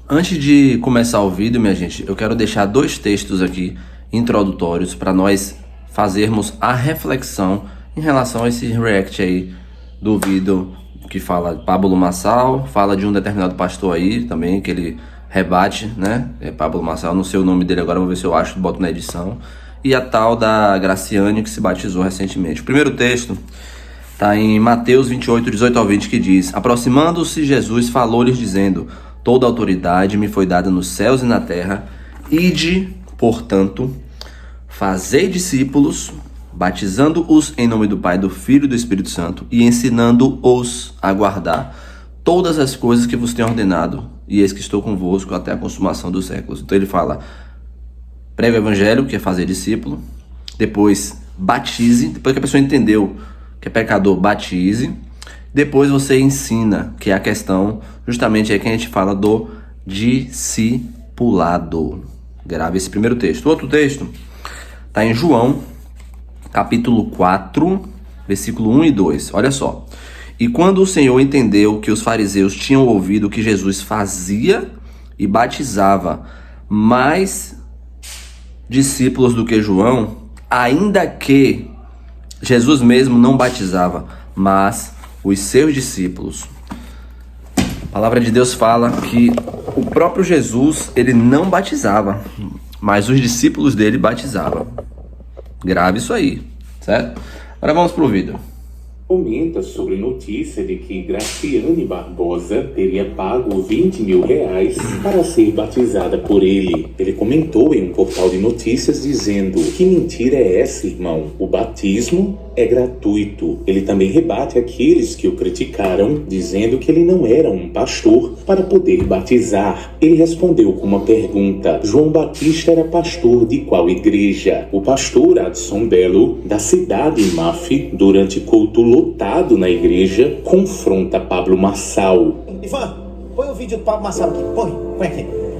Antes de começar o vídeo, minha gente, eu quero deixar dois textos aqui introdutórios para nós fazermos a reflexão em relação a esse react aí do vídeo que fala Pablo Marçal, fala de um determinado pastor aí também, que ele rebate, né? Pablo Marçal, não sei o nome dele agora, vou ver se eu acho, boto na edição. E a tal da Graciane, que se batizou recentemente. O primeiro texto está em Mateus 28, 18 ao 20, que diz: Aproximando-se Jesus, falou-lhes dizendo: Toda autoridade me foi dada nos céus e na terra. Ide, portanto, fazei discípulos, batizando-os em nome do Pai, do Filho e do Espírito Santo, e ensinando-os a guardar todas as coisas que vos tenho ordenado, e eis que estou convosco até a consumação dos séculos. Então ele fala, prega o evangelho, que é fazer discípulo, depois batize, depois que a pessoa entendeu que é pecador, batize, depois você ensina, que é a questão, justamente aí que a gente fala do discipulado. Grave esse primeiro texto. O outro texto está em João, capítulo 4, versículo 1 e 2. Olha só. E quando o Senhor entendeu que os fariseus tinham ouvido que Jesus fazia e batizava mais discípulos do que João, ainda que Jesus mesmo não batizava, mas os seus discípulos. A palavra de Deus fala que o próprio Jesus, ele não batizava, mas os discípulos dele batizavam. Grave isso aí, certo? Agora vamos pro vídeo. Comenta sobre notícia de que Graciane Barbosa teria pago 20 mil reais para ser batizada por ele. Ele comentou em um portal de notícias dizendo: que mentira é essa, irmão? O batismo é gratuito. Ele também rebate aqueles que o criticaram, dizendo que ele não era um pastor para poder batizar. Ele respondeu com uma pergunta: João Batista era pastor de qual igreja? O pastor Adson Belo, da cidade de Maf, durante culto lotado na igreja, confronta Pablo Marçal. Ivan, põe o vídeo do Pablo Marçal aqui,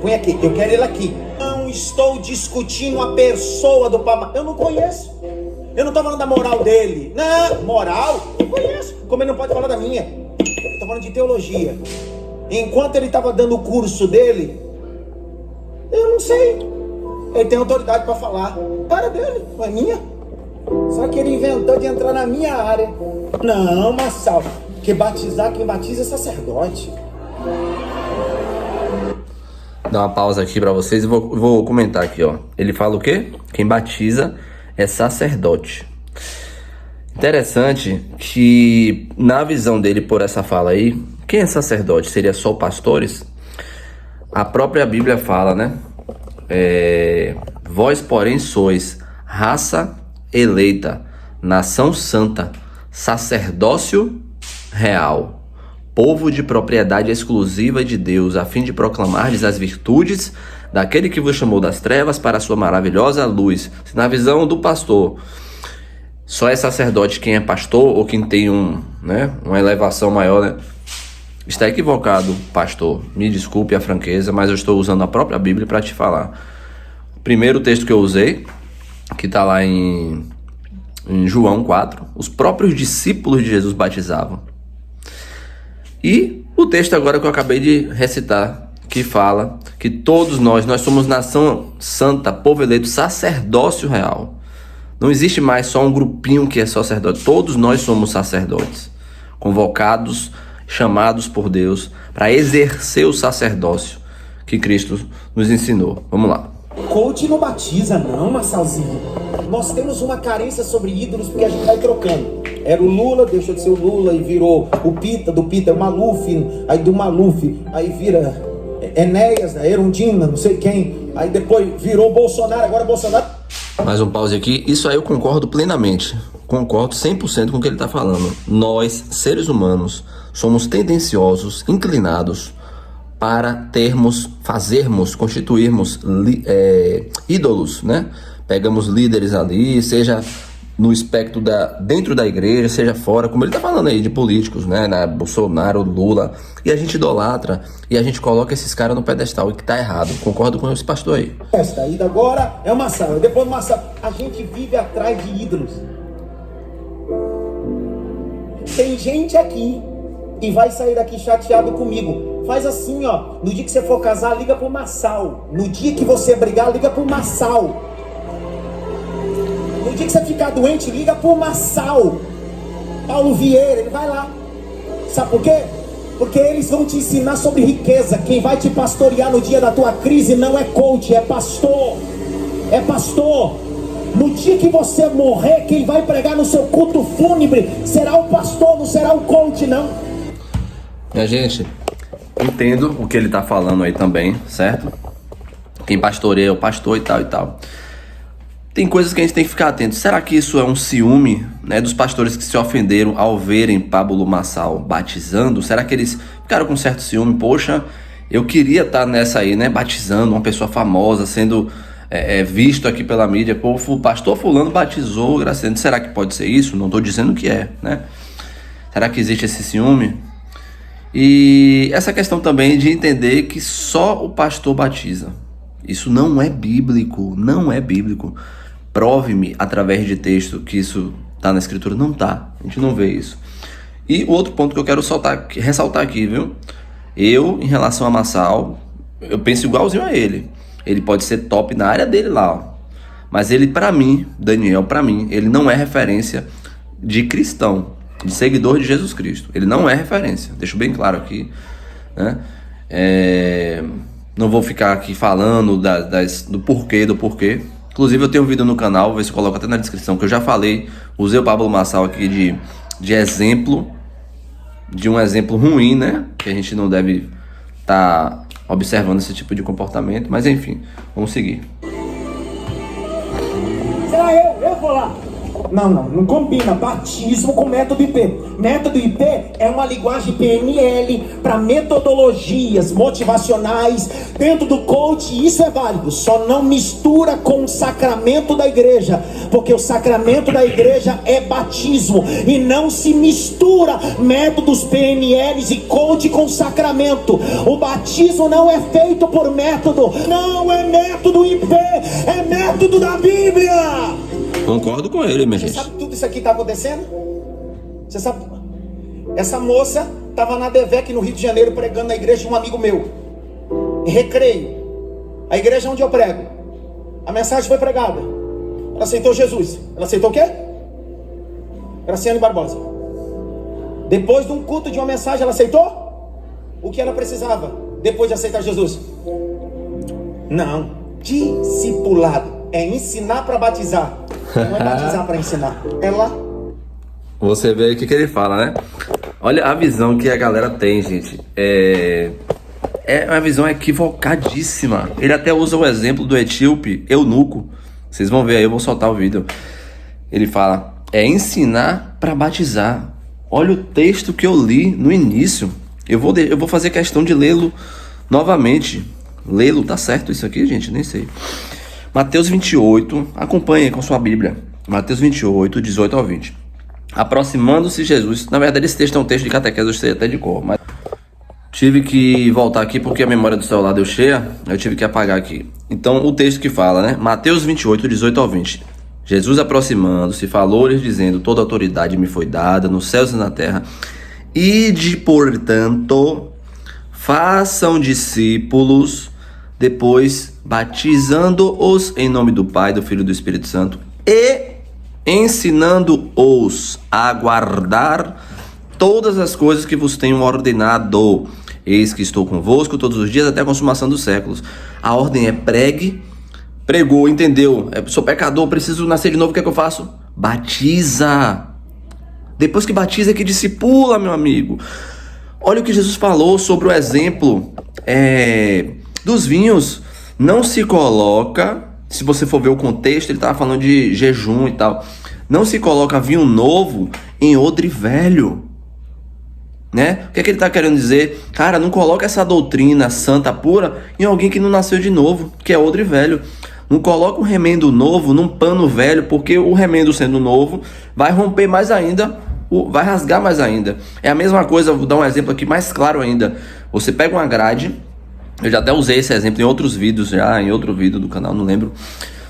põe aqui, eu quero ele aqui. Não estou discutindo a pessoa do Pablo, eu não conheço. Eu não tô falando da moral dele. Não, moral? Eu conheço. Como ele não pode falar da minha? Eu tô falando de teologia. Enquanto ele tava dando o curso dele, eu não sei. Ele tem autoridade para falar. Para dele, não é minha. Só que ele inventou de entrar na minha área. Não, Marçal, que batizar, quem batiza é sacerdote. Dá uma pausa aqui para vocês e vou comentar aqui, ó. Ele fala o quê? Quem batiza é sacerdote. Interessante que na visão dele por essa fala aí, quem é sacerdote? Seria só pastores? A própria Bíblia fala, né? Vós, porém, sois raça eleita, nação santa, sacerdócio real, povo de propriedade exclusiva de Deus, a fim de proclamardes as virtudes daquele que vos chamou das trevas para a sua maravilhosa luz. Se na visão do pastor só é sacerdote quem é pastor ou quem tem uma elevação maior, né? Está equivocado, pastor. Me desculpe a franqueza, mas eu estou usando a própria Bíblia para te falar. O primeiro texto que eu usei, que está lá em João 4, os próprios discípulos de Jesus batizavam. E o texto agora que eu acabei de recitar, que fala que todos nós somos nação santa, povo eleito, sacerdócio real. Não existe mais só um grupinho que é sacerdote. Todos nós somos sacerdotes, convocados, chamados por Deus para exercer o sacerdócio que Cristo nos ensinou. Vamos lá. Coach não batiza não, Marçalzinho. Nós temos uma carência sobre ídolos porque a gente vai trocando. Era o Lula, deixou de ser o Lula e virou o Pita, do Pita é o Maluf, aí do Maluf, aí vira Enéas, né, Erundina, não sei quem, aí depois virou Bolsonaro, agora Bolsonaro. Mais um pause aqui. Isso aí eu concordo plenamente. Concordo 100% com o que ele está falando. Nós, seres humanos, somos tendenciosos, inclinados para constituirmos ídolos, né? Pegamos líderes ali, seja no espectro dentro da igreja, seja fora, como ele tá falando aí, de políticos, né? Bolsonaro, Lula, e a gente idolatra, e a gente coloca esses caras no pedestal, e que tá errado. Concordo com esse pastor aí. Esta ida agora é uma sala, depois uma sala. A gente vive atrás de ídolos. Tem gente aqui e vai sair daqui chateado comigo. Faz assim, ó. No dia que você for casar, liga pro Massal. No dia que você brigar, liga pro Massal. No dia que você ficar doente, liga pro Massal. Paulo Vieira, ele vai lá. Sabe por quê? Porque eles vão te ensinar sobre riqueza. Quem vai te pastorear no dia da tua crise não é coach, é pastor. É pastor. No dia que você morrer, quem vai pregar no seu culto fúnebre será o pastor, não será o coach, não. Minha gente, entendo o que ele tá falando aí também, certo? Quem pastoreia é o pastor e tal e tal. Tem coisas que a gente tem que ficar atento. Será que isso é um ciúme, né, dos pastores que se ofenderam ao verem Pablo Massal batizando? Será que eles ficaram com certo ciúme? Poxa, eu queria estar nessa aí, né, batizando uma pessoa famosa, sendo visto aqui pela mídia. Pô, o pastor fulano batizou o Graciano. Será que pode ser isso? Não estou dizendo que é, né? Será que existe esse ciúme? E essa questão também de entender que só o pastor batiza. Isso não é bíblico, não é bíblico. Prove-me através de texto que isso está na escritura. Não tá, a gente não vê isso. E o outro ponto que eu quero ressaltar aqui, viu? Eu, em relação a Massal, eu penso igualzinho a ele. Ele pode ser top na área dele lá, ó. Mas ele, pra mim, Daniel, pra mim, ele não é referência de cristão, de seguidor de Jesus Cristo. Ele não é referência, deixo bem claro aqui, né? Não vou ficar aqui falando do porquê. Inclusive eu tenho um vídeo no canal, vou ver se eu coloco até na descrição, que eu já falei, usei o Pablo Massal aqui de exemplo, de um exemplo ruim, né? Que a gente não deve estar observando esse tipo de comportamento, mas enfim, vamos seguir. Será eu vou lá. Não combina batismo com método IP. Método IP é uma linguagem PNL para metodologias motivacionais dentro do coach. Isso é válido, só não mistura com o sacramento da igreja, porque o sacramento da igreja é batismo e não se mistura métodos PNLs e coach com sacramento. O batismo não é feito por método, não é método IP, é método da Bíblia. Concordo com ele, minha gente. Você sabe que tudo isso aqui está acontecendo? Você sabe? Essa moça estava na DEVEC no Rio de Janeiro pregando na igreja de um amigo meu. Em Recreio. A igreja onde eu prego. A mensagem foi pregada. Ela aceitou Jesus. Ela aceitou o quê? Graciane Barbosa. Depois de um culto de uma mensagem, ela aceitou? O que ela precisava depois de aceitar Jesus? Não. Discipulado. É ensinar para batizar. Não é batizar para ensinar. É lá. Você vê o que ele fala, né? Olha a visão que a galera tem, gente. É uma visão equivocadíssima. Ele até usa o exemplo do etíope eunuco. Vocês vão ver aí, eu vou soltar o vídeo. Ele fala, ensinar para batizar. Olha o texto que eu li no início. Eu vou fazer questão de lê-lo novamente. Lê-lo, tá certo isso aqui, gente? Nem sei. Mateus 28, acompanhe com sua Bíblia. Mateus 28, 18 ao 20. Aproximando-se Jesus. Na verdade, esse texto é um texto de catequese, eu sei até de cor, mas tive que voltar aqui porque a memória do celular deu cheia. Eu tive que apagar aqui. Então, o texto que fala, né? Mateus 28, 18 ao 20. Jesus aproximando-se, falou-lhes dizendo, toda autoridade me foi dada nos céus e na terra. Ide, portanto, façam discípulos, depois batizando-os em nome do Pai, do Filho e do Espírito Santo e ensinando-os a guardar todas as coisas que vos tenho ordenado. Eis que estou convosco todos os dias até a consumação dos séculos. A ordem é pregue. Pregou, entendeu? Sou pecador, preciso nascer de novo, o que é que eu faço? Batiza. Depois que batiza é que discipula, meu amigo. Olha o que Jesus falou sobre o exemplo dos vinhos. Não se coloca, se você for ver o contexto, ele estava falando de jejum e tal. Não se coloca vinho novo em odre velho. Né? O que é que ele está querendo dizer? Cara, não coloca essa doutrina santa pura em alguém que não nasceu de novo, que é odre velho. Não coloca um remendo novo num pano velho, porque o remendo sendo novo vai romper mais ainda, vai rasgar mais ainda. É a mesma coisa, vou dar um exemplo aqui mais claro ainda. Você pega uma grade, eu já até usei esse exemplo em outros vídeos, em outro vídeo do canal, não lembro.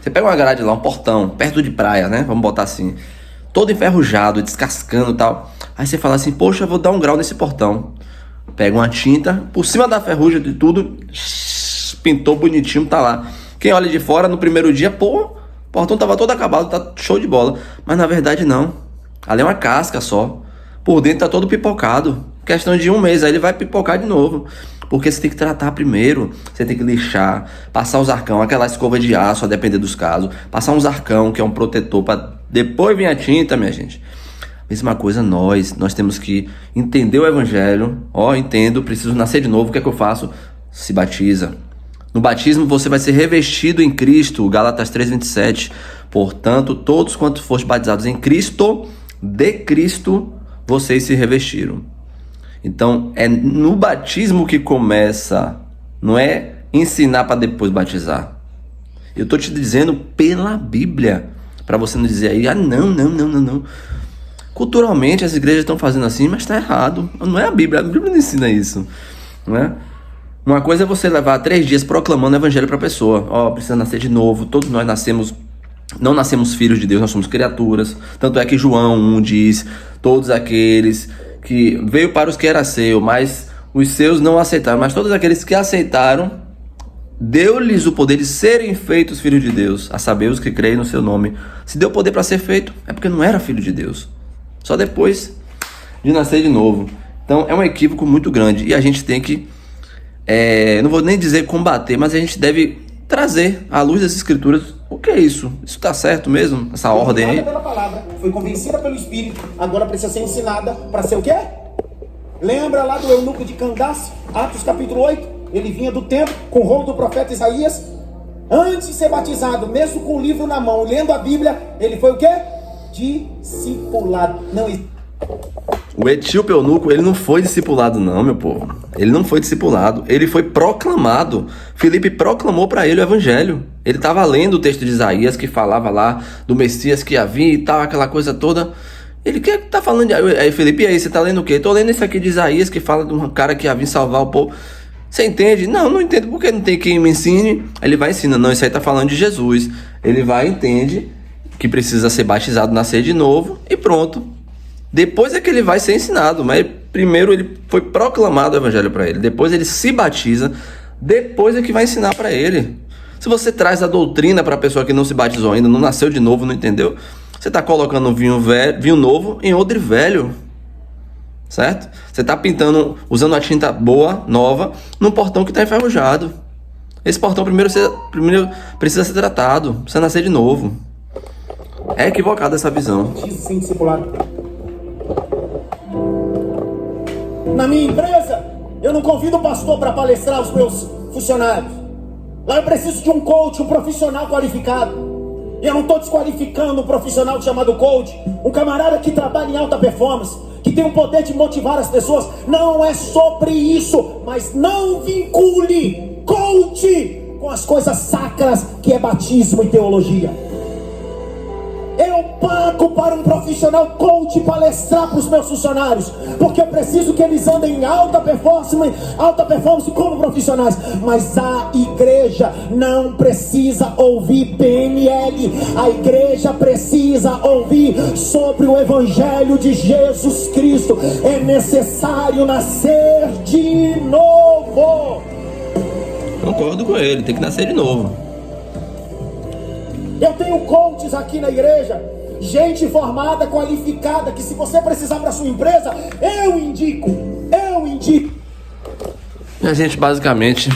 Você pega uma grade lá, um portão, perto de praia, né? Vamos botar assim, todo enferrujado, descascando e tal. Aí você fala assim, poxa, eu vou dar um grau nesse portão. Pega uma tinta, por cima da ferrugem de tudo, pintou bonitinho, tá lá. Quem olha de fora no primeiro dia, pô, o portão tava todo acabado, tá show de bola. Mas na verdade não. Ali é uma casca só. Por dentro tá todo pipocado. Questão de 1 mês, aí ele vai pipocar de novo. Porque você tem que tratar primeiro. Você tem que lixar, passar os arcão, aquela escova de aço, a depender dos casos. Passar uns arcão, que é um protetor, pra depois vir a tinta, minha gente. Mesma coisa nós temos que entender o evangelho. Entendo, preciso nascer de novo, o que é que eu faço? Se batiza. No batismo você vai ser revestido em Cristo, Gálatas 3:27. Portanto, todos quantos foste batizados em Cristo, de Cristo, vocês se revestiram. Então, é no batismo que começa, não é ensinar para depois batizar. Eu tô te dizendo pela Bíblia, para você não dizer aí, não. Culturalmente as igrejas estão fazendo assim, mas está errado. Não é a Bíblia não ensina isso, não é? Uma coisa é você levar 3 dias proclamando o evangelho para a pessoa. Precisa nascer de novo. Todos nós não nascemos filhos de Deus, nós somos criaturas. Tanto é que João 1 diz, todos aqueles que veio para os que era seu, mas os seus não aceitaram. Mas todos aqueles que aceitaram, deu-lhes o poder de serem feitos filhos de Deus, a saber os que creem no seu nome. Se deu poder para ser feito, é porque não era filho de Deus. Só depois de nascer de novo. Então é um equívoco muito grande. E a gente tem que, não vou nem dizer combater, mas a gente deve trazer à luz das escrituras. O que é isso? Isso está certo mesmo? Essa ordem aí? Pela palavra, foi convencida pelo Espírito, agora precisa ser ensinada para ser o quê? Lembra lá do eunuco de Candace, Atos capítulo 8? Ele vinha do templo com o rolo do profeta Isaías. Antes de ser batizado, mesmo com o livro na mão, lendo a Bíblia, ele foi o quê? Discipulado. O etíope eunuco, ele não foi discipulado não, meu povo. Ele não foi discipulado, ele foi proclamado. Filipe proclamou para ele o evangelho. Ele estava lendo o texto de Isaías que falava lá do Messias que ia vir e tal, aquela coisa toda. Ele que tá falando de... Aí Filipe, aí você tá lendo o quê? Tô lendo isso aqui de Isaías que fala de um cara que ia vir salvar o povo. Você entende? Não entendo, porque não tem quem me ensine. Ele vai ensinar, não, isso aí tá falando de Jesus. Ele vai, entende que precisa ser batizado, nascer de novo e pronto. Depois é que ele vai ser ensinado, mas primeiro ele foi proclamado o evangelho para ele, depois ele se batiza, depois é que vai ensinar para ele. Se você traz a doutrina para a pessoa que não se batizou ainda, não nasceu de novo, não entendeu, você está colocando vinho novo em odre velho, certo? Você está pintando, usando a tinta boa, nova, num portão que está enferrujado. Esse portão primeiro precisa ser tratado, precisa nascer de novo. É equivocada essa visão. Sim, discipulado. Na minha empresa, eu não convido o pastor para palestrar aos meus funcionários. Lá eu preciso de um coach, um profissional qualificado. E eu não estou desqualificando um profissional chamado coach, um camarada que trabalha em alta performance, que tem o poder de motivar as pessoas. Não é sobre isso, mas não vincule coach com as coisas sacras que é batismo e teologia. Eu pago para um profissional coach palestrar para os meus funcionários, porque eu preciso que eles andem em alta performance como profissionais. Mas a igreja não precisa ouvir PNL. A igreja precisa ouvir sobre o evangelho de Jesus Cristo. É necessário nascer de novo. Concordo com ele, tem que nascer de novo. Eu tenho coaches aqui na igreja, gente formada, qualificada, que se você precisar para sua empresa, eu indico. A gente, basicamente,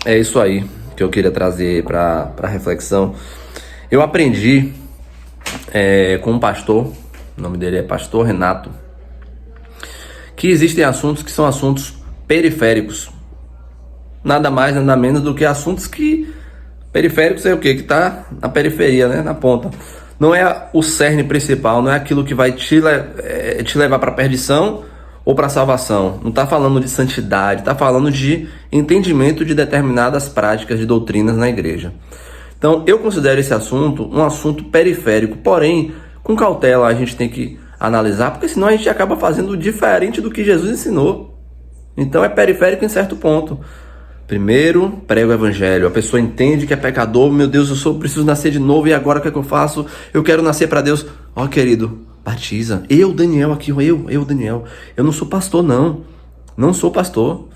é isso aí que eu queria trazer para reflexão. Eu aprendi com um pastor, o nome dele é Pastor Renato, que existem assuntos que são assuntos periféricos. Nada mais, nada menos do que assuntos que... Periféricos é o quê? Que está na periferia, né? Na ponta. Não é o cerne principal, não é aquilo que vai te levar para a perdição ou para a salvação. Não está falando de santidade, está falando de entendimento de determinadas práticas de doutrinas na igreja. Então, eu considero esse assunto um assunto periférico, porém, com cautela a gente tem que analisar, porque senão a gente acaba fazendo diferente do que Jesus ensinou. Então, é periférico em certo ponto. Primeiro, prega o evangelho. A pessoa entende que é pecador. Meu Deus, preciso nascer de novo. E agora o que é que eu faço? Eu quero nascer para Deus. Querido, batiza. Eu, Daniel, aqui. Eu, Daniel. Eu não sou pastor, não. Não sou pastor,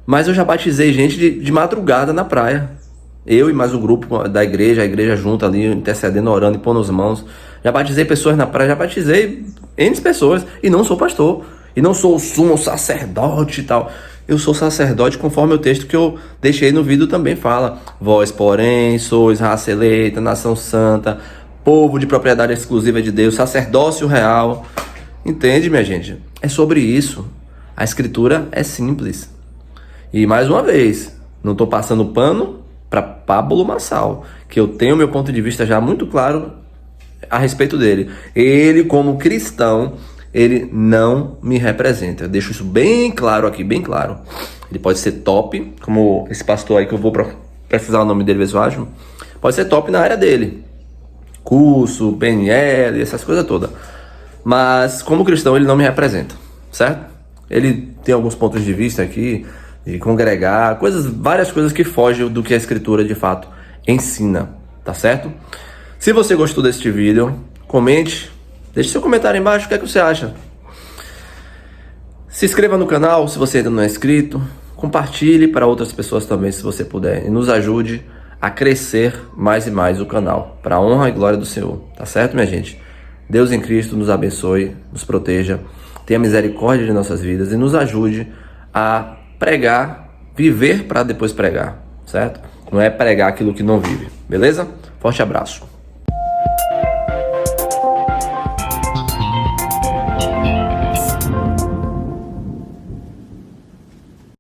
mas eu já batizei gente de madrugada na praia. Eu e mais um grupo da igreja, a igreja junto ali, intercedendo, orando e pondo as mãos. Já batizei pessoas na praia, já batizei N pessoas. E não sou pastor. E não sou o sumo sacerdote e tal. Eu sou sacerdote conforme o texto que eu deixei no vídeo também fala. Vós, porém, sois raça eleita, nação santa, povo de propriedade exclusiva de Deus, sacerdócio real. Entende, minha gente? É sobre isso. A escritura é simples. E mais uma vez, não estou passando pano para Pablo Marçal, que eu tenho meu ponto de vista já muito claro a respeito dele. Ele, como cristão, ele não me representa. Eu deixo isso bem claro aqui, bem claro. Ele pode ser top, como esse pastor aí que eu vou precisar o nome dele, ver se eu acho. Pode ser top na área dele. Curso, PNL, essas coisas todas. Mas, como cristão, ele não me representa, certo? Ele tem alguns pontos de vista aqui, de congregar, várias coisas que fogem do que a escritura de fato ensina, tá certo? Se você gostou deste vídeo, comente, deixe seu comentário aí embaixo, o que é que você acha? Se inscreva no canal se você ainda não é inscrito, compartilhe para outras pessoas também se você puder, e nos ajude a crescer mais e mais o canal, para a honra e glória do Senhor, tá certo, minha gente? Deus em Cristo nos abençoe, nos proteja, tenha misericórdia de nossas vidas e nos ajude a pregar, viver para depois pregar, certo? Não é pregar aquilo que não vive, beleza? Forte abraço.